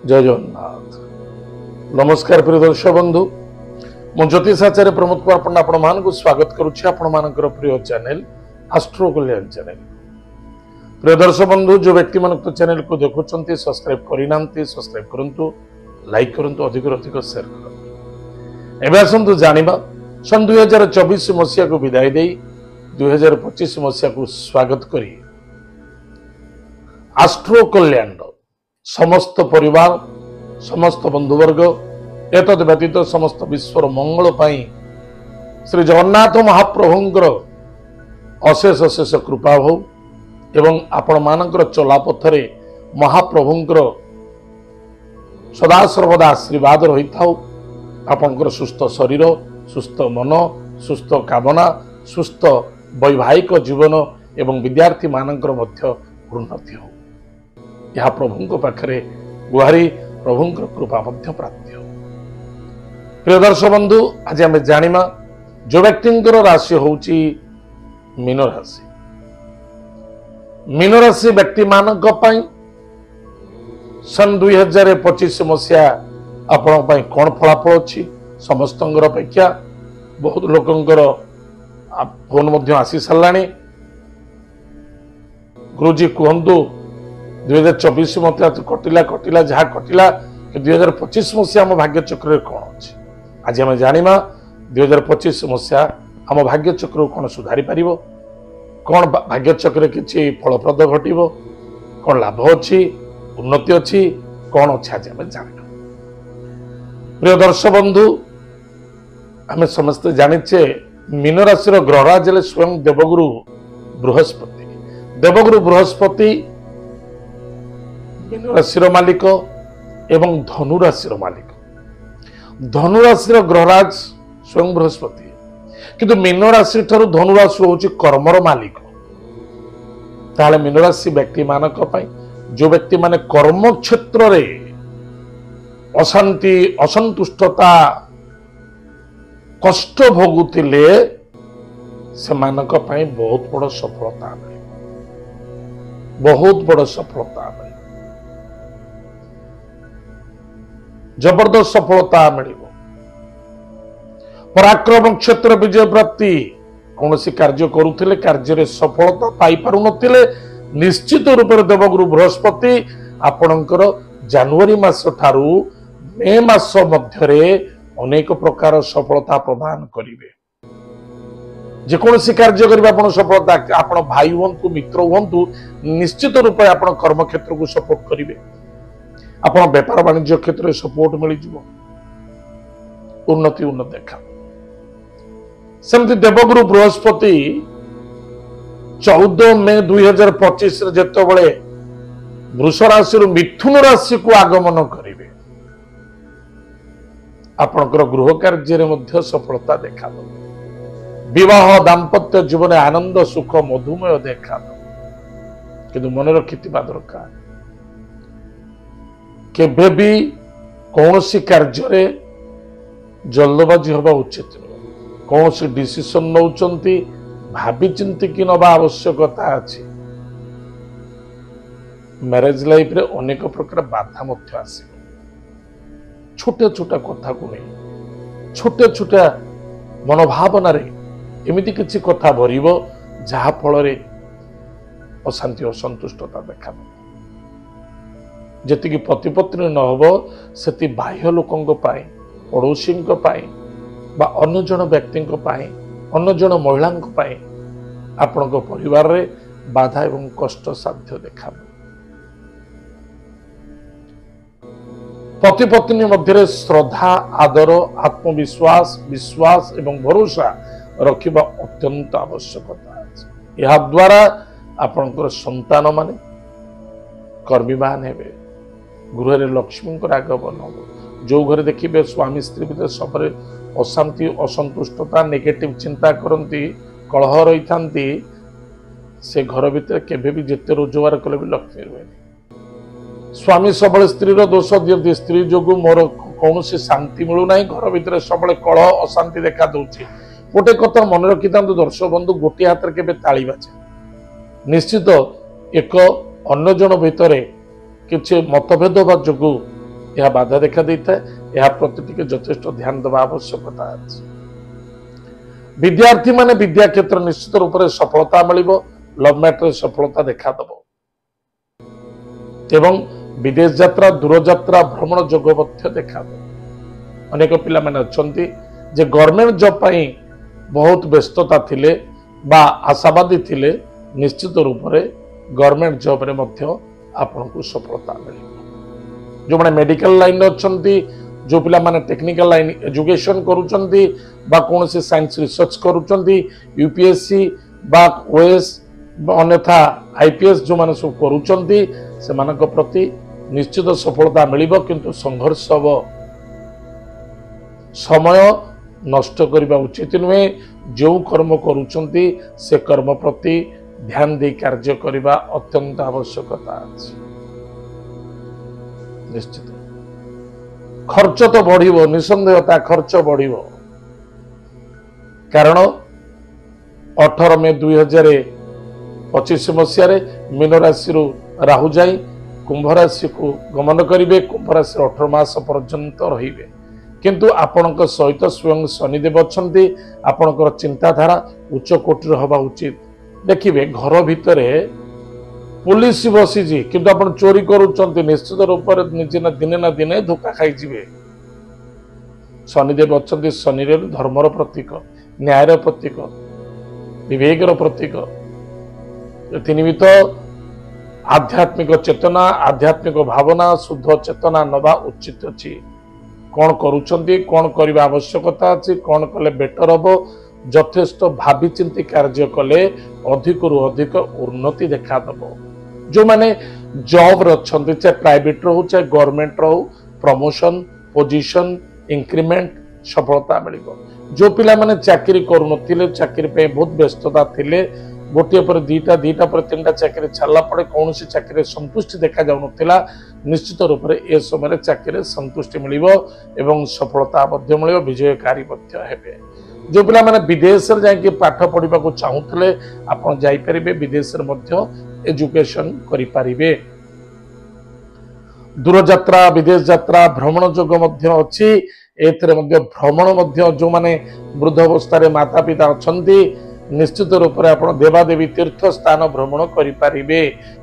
जय जगन्नाथ। नमस्कार प्रिय दर्शक बंधु, मु ज्योतिषाचार्य प्रमोद कुमार पंडा आपण मानक स्वागत करुच्ची आपण मानकर प्रिय चैनल एस्ट्रो कल्याण चैनल। प्रिय दर्शक बंधु, जो व्यक्ति मन चैनल को देखुंत सब्सक्राइब करना सब्सक्राइब करंतु, लाइक करंतु, अधिक अधिक शेयर करंतु। एबे आसंतु जानिबा सन 2024 मसीहा को विदाय दे 2025 मसीहा को स्वागत करी एस्ट्रो कल्याण समस्त परिवार समस्त बंधुवर्ग एतद व्यतीत समस्त विश्वर मंगल पाई श्री जगन्नाथ महाप्रभुंकर अशेष अशेष कृपा हो एवं आपण मानकर चलापथरे महाप्रभुंकर सदा सर्वदा आशीर्वाद रही था। आपंकर सुस्थ शरीर, सुस्थ मन, सुस्थ कामना, सुस्थ वैवाहिक जीवन एवं विद्यार्थी मानकर मध्य उन्नति हो, यह प्रभु पाखरे गुहारी प्रभुंकर कृपा मध्य प्राप्ति हो। प्रिय दर्शक बंधु, आज आम जानिमा जो व्यक्तिंकर राशि होची मीन राशि। मीन राशि व्यक्ति मानक पई सन 2025 मसीहा आपण पई कोन फलाफल अछि समस्तंगर अपेक्षा बहुत लोकंकर फोन मध्य आसी सालानी। गुरुजी कहंतु 2024 मसीहा कटिला कटिला जहाँ कटिला 2025 मसीहा आम भाग्य चक्र कौन अच्छी आज आम जाना 2025 मसीहा आम भाग्य चक्र कौन सुधारी पार, कौन भाग्य चक्र किसी फलप्रद घटव, कौन लाभ अच्छी उन्नति अच्छी कौन अच्छी आज आम जाना। प्रिय दर्शक बंधु, आम समस्ते जानिचे मीन राशि ग्रहराज स्वयं देवगुरु बृहस्पति। देवगुरु बृहस्पति मीन राशि मालिक एवं धनु राशि मालिक। धनु राशि ग्रहराज स्वयं बृहस्पति, किंतु मीन राशि ठारू धनु राशि हूँ कर्मर मालिक। ताले मीन राशि व्यक्ति मानक पई जो व्यक्ति माने कर्म क्षेत्र रे अशांति असंतुष्टता कष्ट भोगुतिले से मानक पई बहुत बड़ सफलता मिले, बहुत बड़ सफलता मिले, जबरदस्त सफलता मिल। पराक्रम क्षेत्र विजय प्राप्ति, कौन सी कार्य करुले कार्य सफलता पाई पारु नथिले निश्चित रूप से देवगुरु बृहस्पति आपणकर जनवरी मास ठारू मे मास मध्यरे अनेक प्रकार सफलता प्रदान करिवे। जेकोसी कार्य करिवे आपण सफलता, आपण भाई हुंतु मित्र हुंतु निश्चित रूप से आपण कर्म क्षेत्र को सपोर्ट करिवे, आपण व्यापार वाणिज्य क्षेत्र में सपोर्ट मिल जाव, उन्नति उन्नति देखा। सेमती देवगुरु बृहस्पति 14 मे 2025 जितेबाला वृष राशि मिथुन राशि को आगमन करेंगे, आपणकर गृह कार्य में सफलता देखा, विवाह दाम्पत्य जीवन आनंद सुख मधुमेह देखा। किंतु मन रखिथिबा दरकार केबे भी कौन सी कार्य जल्दबाजी हवा उचित नुह। कौन सी डिसीजन नौचंती भाभी चिंती कि नवा आवश्यकता अछि। मैरिज लाइफ रे अनेक प्रकार बाधा मध्य आसी, छोटे छोटा कथा को नहीं, छोटे छोटा मनोभावना रे एमिति किछि कथा भरिबो जहा फल रे अशांति असंतुष्टता देखा। जति पति पत्नी न हो से बाह्य लोकों पड़ोसी बा अन्य जन व्यक्ति अन्य जन महिला आपण परिवार रे बाधा एवं कष्ट साध्य देखा। पति पत्नी मध्य श्रद्धा आदर आत्मविश्वास विश्वास एवं भरोसा रखिबा अत्यंत आवश्यकता है। यह द्वारा आपणकर संतान माने कर्मीमान हेबे, गृह लक्ष्मी आगमन हो। जो घर देखिए स्वामी स्त्री भितर सब अशांति असंतुष्टता नेगेटिव चिंता करती कलह रही था, से घर भितर केबे भी जिते रोजगार कले भी लक्ष्मी रुए। स्वामी सब स्त्री दोष दिखती, स्त्री जो मोर कौन शांति मिलूना, घर भितर सब कलह अशांति देखा दूसरी। गोटे कथा मन रखी था दर्शक बंधु, गोटे हाथ के ताली बाजे निश्चित एक अन्य जन भितर किसी मतभेद जो यह बाधा देखा देता है, यह प्रति टिके यथेष्ट ध्यान देवा आवश्यकता अछि। विद्यार्थी माने विद्या क्षेत्र निश्चित रूप से सफलता मिलिबो, लव मैटर सफलता देखा दबो एवं विदेश यात्रा दूर यात्रा भ्रमण जोग मध्य देखा दबो। अनेक पिला माने अछंती जे गवर्नमेंट जॉब पाई बहुत व्यस्तता थिले बा आशावादी थिले, निश्चित रूप से गवर्नमेंट जॉब रे मध्य आपनको सफलता मिलिबो। जो माने मेडिकल लाइन अछंती, जो पिला माने टेक्निकल लाइन एजुकेशन करूचंती बा कौन से साइंस रिसर्च करूचंती, यूपीएससी बा ओएस अन्यथा आईपीएस जो माने सब करूचंती से मानक प्रति निश्चित सफलता मिलिबो, किंतु संघर्ष हबो। समय नष्ट करबा उचित नुहे। जो कर्म करूचंती से कर्म प्रति ध्यान दे कार्य करबा अत्यंत आवश्यकता अछि। निश्चित खर्च तो बढ़िबो, निसंदेहता खर्च बढ़िबो, कारण 18 मे 2025 मसीह मीन राशि राहु जाई कुंभ राशि को गमन करिवे। कुंभ राशि 18 मास पर्यंत रहिबे, किंतु आपणक सहित स्वयं शनिदेव अछंती। आपणकर चिंताधारा उच्च कोटि हवा उचित। देखिए घर भितर पुलिस बसीजी किंतु आपण चोरी करूचंती, निश्चित रूप से दिने ना दिने धोखा खाइजिवे। शनिदेव अछंती, शनिदेव धर्मर प्रतीक, न्यायर प्रतीक, विवेकर प्रतीक। एथिनिमित आध्यात्मिक चेतना, आध्यात्मिक भावना, शुद्ध चेतना नवा उचित अछि। कौन करूचंती, कौन करबा आवश्यकता अछि, कौन कले बेटर हबो, यथेष्ट भावी चिंती कार्य कले अधिक रु अधिक उन्नति देखा दबो। जो माने जॉब रछंती, चाहे प्राइवेट रहू चाहे गवर्नमेंट रहू, प्रमोशन, पोजीशन, इंक्रीमेंट सफलता मिलिबो। जो पिला माने चाकरी करू नथिले, चाकरी पे बहुत व्यस्तता थिले, गोटे पर दीटा, दीटा पर तीनटा चाकरी छाला पड़े कौन सी चाकरी संतुष्टि देखा जाउ नथिला, निश्चित रूप से ए समय चाकरी संतुष्टि मिलिबो एवं सफलता मध्य मिलिबो, विजयकारी मध्य हेबे। जो पिला माने विदेश रे जाके पाठ पढ़िबा को चाहुतले, आपण जाई परिबे, विदेश रे मध्य एजुकेशन करि परिबे। दूर यात्रा, विदेश यात्रा भ्रमण जोग मध्य अछि। एथरे मध्य भ्रमण मध्य जो माने वृद्ध अवस्था रे माता पिता अछंती, निश्चित रूप से आपण देवादेवी तीर्थ स्थान भ्रमण करि परिबे,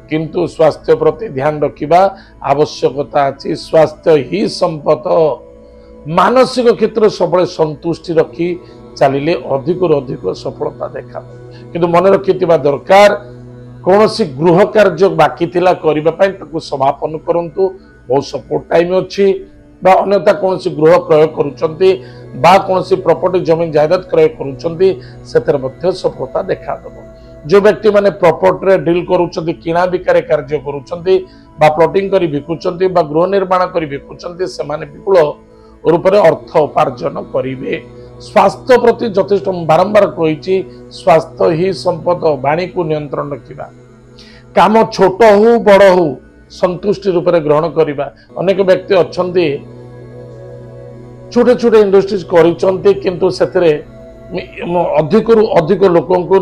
किंतु स्वास्थ्य प्रति ध्यान रखिबा आवश्यकता अछि। स्वास्थ्य ही संपद। मानसिक क्षेत्र सब संतुष्टि रखी चलिले अधिक अधिक सफलता देखा। किंतु मन रखिथिबा दरकार, कौन सी गृह कार्य बाकी थिला करिबा पई ताकू समापन करंतु। बहुत सपोर्ट टाइम अछि बा अन्यथा कौन सी गृह क्रय करूचंती बा कौन सी प्रॉपर्टी जमीन जायदाद क्रय करूचंती, सेतर मध्य सफलता देखा दबो। जो व्यक्ति माने प्रॉपर्टी रे डील करूचंती, किना बिकारे कार्य करूचंती बा प्लॉटिंग करी बिकुचंती बा गृह निर्माण करी बिकुचंती, से माने विपुल रूप से अर्थ उपार्जन करिवे। स्वास्थ्य प्रति यथेष्ट बारंबार कहिछि, स्वास्थ्य ही संपद। वाणी को नियंत्रण रखिबा, काम छोट हो बड़ हो संतुष्टि रूप से ग्रहण करबा। अनेक व्यक्ति अछंती छोटे छोटे इंडस्ट्रीज करिचंती, किंतु सेतरे अधिक रु अधिक लोकन को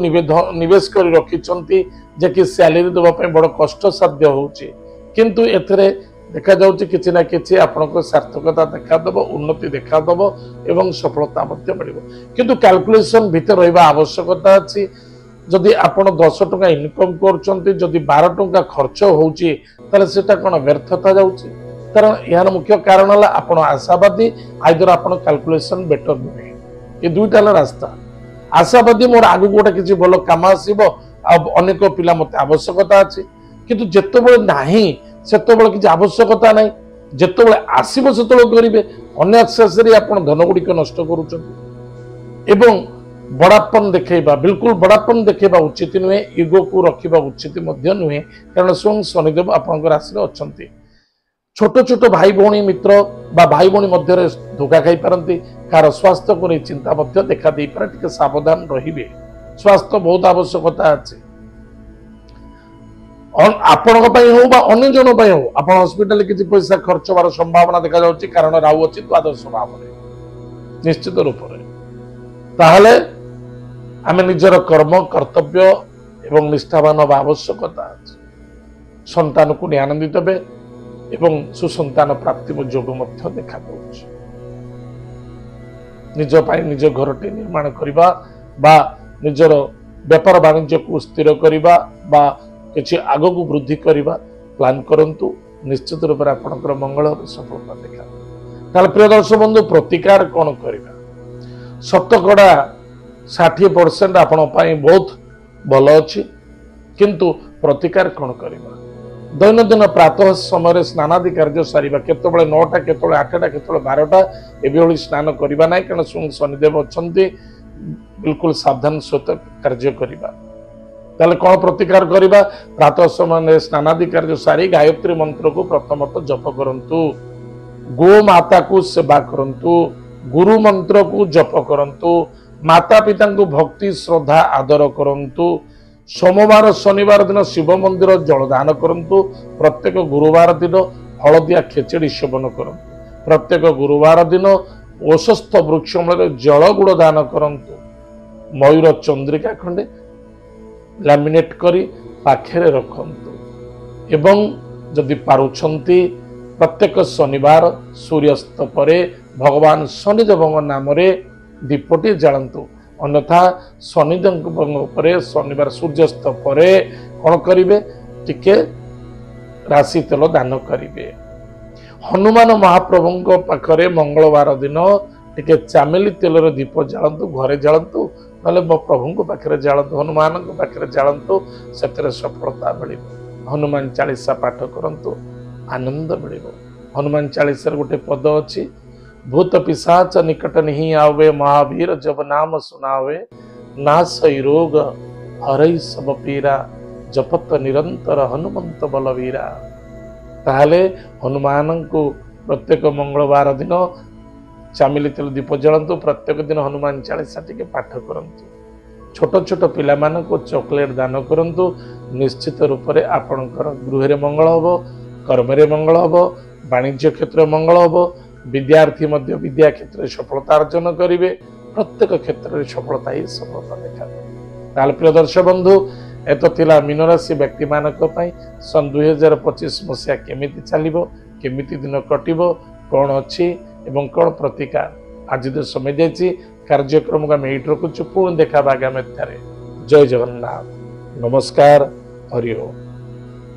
निवेश कर रखिचंती, जे कि सैलरी देबा पय बड़ कष्ट साध्य होउची। किंतु एथरे देखा जाउची किछि ना किछि आपनको सार्थकता देखा दबो, उन्नति देखा दबो एवं सफलता मध्य मिलिबो। किंतु कैलकुलेशन भीतर रहबा आवश्यकता अछि। जदि आपण 10 टका इनकम करचंती, जदि 12 टका खर्च होउची, ताले सेटा कोन व्यर्थता जाउची। कारण यार मुख्य कारण हला आपण आशावादी, आइदर आपण कैलकुलेशन बेटर नुहे। ये दुईटा रास्ता। आशावादी मोर आगु गोटे किसी भल काम आसब, अनेक पिला मत आवश्यकता अच्छी, किंतु जितेबले नाही सेतेबले किसी आवश्यकता नहीं, जितेबले आसब से करेंगे अननेसेसरी आपण धन गुड़िक नष्ट करुचंती। एवं बड़ापन देखा, बिल्कुल बड़ापन देखा उचित नुहे, इगो को रखा उचित नुहे, कारण स्वयं शनिदेव आपण राशि अच्छा। छोट छोट भाई भौणी मित्र बा भाई भौणी मध्य धोखा खाई पारती, कार स्वास्थ्य को नहीं चिंता मध्य देखा दे पारे, टिके सावधान रहिबे। स्वास्थ्य बहुत आवश्यकता अछि। आपण हो बा अन्य जन हो, आपण हॉस्पिटल किसी पैसा खर्च होवार संभावना देखा जाउछि, कारण राहु अछि द्वादश भाव में। निश्चित रूप से ताहले आमे निजर कर्म कर्तव्य एवं निष्ठावान हवा आवश्यकता अछि। संतान को आनंदित हे, ଏବଂ ସୁସନ୍ତାନ ପ୍ରାପ୍ତି ଯୋଗ ମଧ୍ୟ ଦେଖାଯାଉଛି। ନିଜ ପାଇଁ ନିଜ ଘରଟି ନିର୍ମାଣ କରିବା ବା ନିଜର ବେପାର ବାଣିଜ୍ୟକୁ ସ୍ଥିର କରିବା ବା କିଛି ଆଗକୁ ବୃଦ୍ଧି କରିବା ପ୍ଲାନ୍ କରନ୍ତୁ, ନିଶ୍ଚିତ ରୂପରେ ଆପଣଙ୍କର ମଙ୍ଗଳ ସଫଳତା ଦେଖା। ତାହେଲେ ପ୍ରିୟ ଦର୍ଶକ ବନ୍ଧୁ, ପ୍ରତିକାର କ'ଣ କରିବା? ଶତକଡ଼ା 60% ଆପଣଙ୍କ ପାଇଁ ବହୁତ ଭଲ ଅଛି, କିନ୍ତୁ ପ୍ରତିକାର କ'ଣ କରିବା? ଦୈନନ୍ଦିନ ପ୍ରାତଃ ସମୟରେ ସ୍ନାନାଦି କାର୍ଯ୍ୟ ସାରିବା, କେତେବେଳେ 9ଟା, କେତେବେଳେ 8ଟା, କେତେବେଳେ 12ଟା, ଏଭଳି ସ୍ନାନ କରିବା ନାହିଁ, କାରଣ ଶନିଦେବ ଅଛନ୍ତି। ବିଲକୁଲ ସାବଧାନ ସହିତ କାର୍ଯ୍ୟ କରିବା। ତାହେଲେ କ'ଣ ପ୍ରତିକାର କରିବା? ପ୍ରାତଃ ସମୟରେ ସ୍ନାନାଦି କାର୍ଯ୍ୟ ସାରି ଗାୟତ୍ରୀ ମନ୍ତ୍ରକୁ ପ୍ରଥମତଃ ଜପ କରନ୍ତୁ, ଗୋମାତାକୁ ସେବା କରନ୍ତୁ, ଗୁରୁ ମନ୍ତ୍ରକୁ ଜପ କରନ୍ତୁ, ମାତା ପିତାଙ୍କୁ ଭକ୍ତି ଶ୍ରଦ୍ଧା ଆଦର କରନ୍ତୁ। ସୋମବାର ଶନିବାର ଦିନ ଶିବ ମନ୍ଦିର ଜଳଦାନ କରନ୍ତୁ। ପ୍ରତ୍ୟେକ ଗୁରୁବାର ଦିନ ହଳଦିଆ ଖେଚେଡ଼ି ସେବନ କରନ୍ତୁ। ପ୍ରତ୍ୟେକ ଗୁରୁବାର ଦିନ ଓଷସ୍ଥ ବୃକ୍ଷ ମୂଳରେ ଜଳ ଗୁଡ଼ ଦାନ କରନ୍ତୁ। ମୟୂର ଚନ୍ଦ୍ରିକା ଖଣ୍ଡେ ଲାମିନେଟ୍ କରି ପାଖରେ ରଖନ୍ତୁ ଏବଂ ଯଦି ପାରୁଛନ୍ତି ପ୍ରତ୍ୟେକ ଶନିବାର ସୂର୍ଯ୍ୟାସ୍ତ ପରେ ଭଗବାନ ଶନିଦେବଙ୍କ ନାମରେ ଦୀପଟି ଜାଳନ୍ତୁ। ଅନ୍ୟଥା ଶନିଦେବଙ୍କ ଉପରେ ଶନିବାର ସୂର୍ଯ୍ୟାସ୍ତ ପରେ କ'ଣ କରିବେ? ଟିକେ ରାଶି ତେଲ ଦାନ କରିବେ। ହନୁମାନ ମହାପ୍ରଭୁଙ୍କ ପାଖରେ ମଙ୍ଗଳବାର ଦିନ ଟିକେ ଚାମେଲି ତେଲର ଦୀପ ଜାଳନ୍ତୁ, ଘରେ ଜାଳନ୍ତୁ, ନହେଲେ ମୋ ପ୍ରଭୁଙ୍କ ପାଖରେ ଜାଳନ୍ତୁ, ହନୁମାନଙ୍କ ପାଖରେ ଜାଳନ୍ତୁ, ସେଥିରେ ସଫଳତା ମିଳିବ। ହନୁମାନ ଚାଳିଶା ପାଠ କରନ୍ତୁ, ଆନନ୍ଦ ମିଳିବ। ହନୁମାନ ଚାଳିଶାର ଗୋଟେ ପଦ ଅଛି, ଭୂତ ପିଶାଚ ନିକଟ ନିହି ଆवे, ମହାବୀର ଜବ ନାମ ସୁନାवे, ନାଶଇ ରୋଗ ହରଇ ସବ ପୀରା, ଜପତ ନିରନ୍ତର ହନୁମନ୍ତ ବଲବୀରା। ତାହେଲେ ହନୁମାନଙ୍କୁ ପ୍ରତ୍ୟେକ ମଙ୍ଗଳବାର ଦିନ ଚାମିଲି ତେଲ ଦୀପ ଜଳାନ୍ତୁ, ପ୍ରତ୍ୟେକ ଦିନ ହନୁମାନ ଚାଳିଶା ଟିକେ ପାଠ କରନ୍ତୁ। ଛୋଟ ଛୋଟ ପିଲାମାନଙ୍କୁ ଚକୋଲେଟ୍ ଦାନ କରନ୍ତୁ। ନିଶ୍ଚିତ ରୂପରେ ଆପଣଙ୍କର ଗୃହରେ ମଙ୍ଗଳ ହେବ, କର୍ମରେ ମଙ୍ଗଳ ହେବ, ବାଣିଜ୍ୟ କ୍ଷେତ୍ରରେ ମଙ୍ଗଳ ହେବ, ବିଦ୍ୟାର୍ଥୀ ମଧ୍ୟ ବିଦ୍ୟା କ୍ଷେତ୍ରରେ ସଫଳତା ଅର୍ଜନ କରିବେ। ପ୍ରତ୍ୟେକ କ୍ଷେତ୍ରରେ ସଫଳତା ହିଁ ସଫଳତା ଦେଖାଦେବ। ତାହେଲେ ପ୍ରିୟ ଦର୍ଶକ ବନ୍ଧୁ, ଏତ ଥିଲା ମୀନ ରାଶି ବ୍ୟକ୍ତିମାନଙ୍କ ପାଇଁ ସନ୍ 2025 ମସିହା କେମିତି ଚାଲିବ, କେମିତି ଦିନ କଟିବ, କ'ଣ ଅଛି ଏବଂ କ'ଣ ପ୍ରତିକାର। ଆଜି ତ ସମୟ ଯାଇଛି, କାର୍ଯ୍ୟକ୍ରମକୁ ଆମେ ଏଇଠି ରଖୁଛୁ। ପୁଣି ଦେଖା ହେବା ଆଗାମୀ ଅଧ୍ୟାୟରେ। ଜୟ ଜଗନ୍ନାଥ, ନମସ୍କାର, ହରି ଓମ୍।